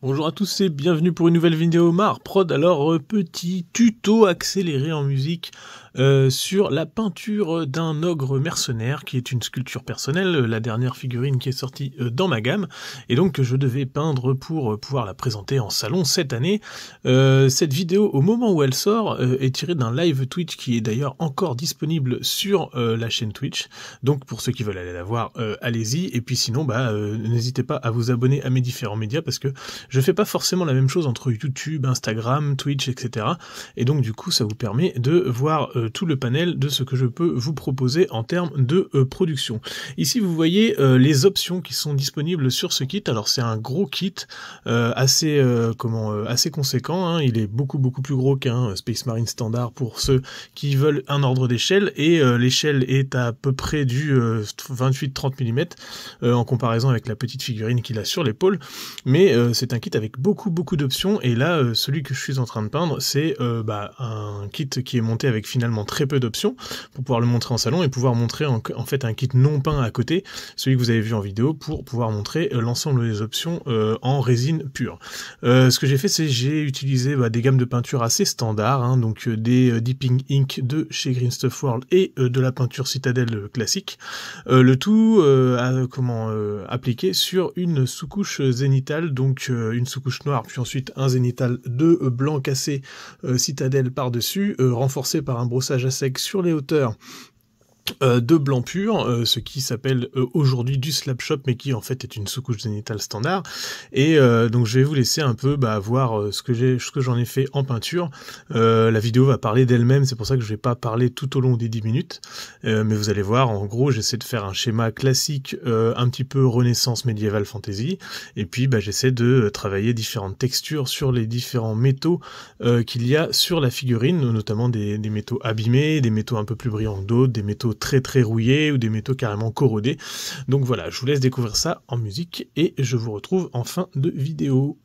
Bonjour à tous et bienvenue pour une nouvelle vidéo Marprod. Alors, petit tuto accéléré en musique sur la peinture d'un ogre mercenaire qui est une sculpture personnelle, la dernière figurine qui est sortie dans ma gamme, et donc je devais peindre pour pouvoir la présenter en salon cette année. Cette vidéo, au moment où elle sort, est tirée d'un live Twitch qui est d'ailleurs encore disponible sur la chaîne Twitch, donc pour ceux qui veulent aller la voir, allez-y, et puis sinon, n'hésitez pas à vous abonner à mes différents médias, parce que je fais pas forcément la même chose entre YouTube, Instagram, Twitch, etc. Et donc du coup, ça vous permet de voir tout le panel de ce que je peux vous proposer en termes de production. Ici, vous voyez les options qui sont disponibles sur ce kit. Alors c'est un gros kit assez conséquent, hein. Il est beaucoup plus gros qu'un Space Marine standard pour ceux qui veulent un ordre d'échelle, et l'échelle est à peu près du 28-30 mm en comparaison avec la petite figurine qu'il a sur l'épaule, mais c'est un kit avec beaucoup d'options, et là celui que je suis en train de peindre, c'est un kit qui est monté avec finalement très peu d'options pour pouvoir le montrer en salon et pouvoir montrer en fait un kit non peint à côté, celui que vous avez vu en vidéo, pour pouvoir montrer l'ensemble des options en résine pure. Ce que j'ai fait, c'est j'ai utilisé des gammes de peinture assez standards, hein, donc des Dipping Ink de chez Green Stuff World et de la peinture Citadel classique, le tout appliqué sur une sous-couche zénitale, donc une sous-couche noire, puis ensuite un zénital de blanc cassé Citadel par-dessus, renforcé par un brossage à sec sur les hauteurs de blanc pur, ce qui s'appelle aujourd'hui du slab shop, mais qui en fait est une sous-couche zénitale standard. Et donc je vais vous laisser un peu voir ce que j'en ai fait en peinture. La vidéo va parler d'elle-même, c'est pour ça que je vais pas parler tout au long des 10 minutes, mais vous allez voir, en gros j'essaie de faire un schéma classique, un petit peu renaissance médiévale fantasy, et puis j'essaie de travailler différentes textures sur les différents métaux qu'il y a sur la figurine, notamment des métaux abîmés, des métaux un peu plus brillants que d'autres, des métaux très rouillés ou des métaux carrément corrodés. Donc voilà, je vous laisse découvrir ça en musique et je vous retrouve en fin de vidéo.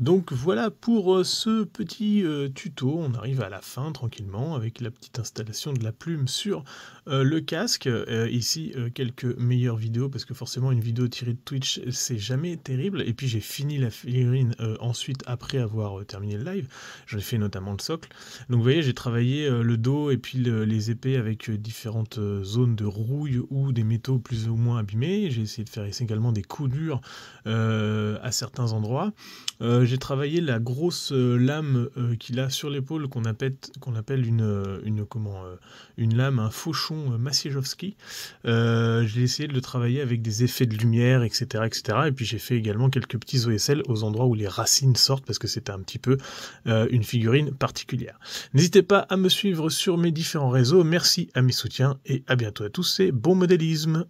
Donc voilà pour ce petit tuto, on arrive à la fin tranquillement avec la petite installation de la plume sur le casque. Ici quelques meilleures vidéos parce que forcément une vidéo tirée de Twitch c'est jamais terrible, et puis j'ai fini la figurine ensuite après avoir terminé le live, j'en ai fait notamment le socle. Donc vous voyez, j'ai travaillé le dos et puis les épées avec différentes zones de rouille ou des métaux plus ou moins abîmés. J'ai essayé de faire également des coulures à certains endroits. J'ai travaillé la grosse lame qu'il a sur l'épaule qu'on appelle une lame, un fauchon Maciejowski. J'ai essayé de le travailler avec des effets de lumière, etc., etc. Et puis j'ai fait également quelques petits OSL aux endroits où les racines sortent parce que c'était un petit peu une figurine particulière. N'hésitez pas à me suivre sur mes différents réseaux. Merci à mes soutiens et à bientôt à tous et bon modélisme.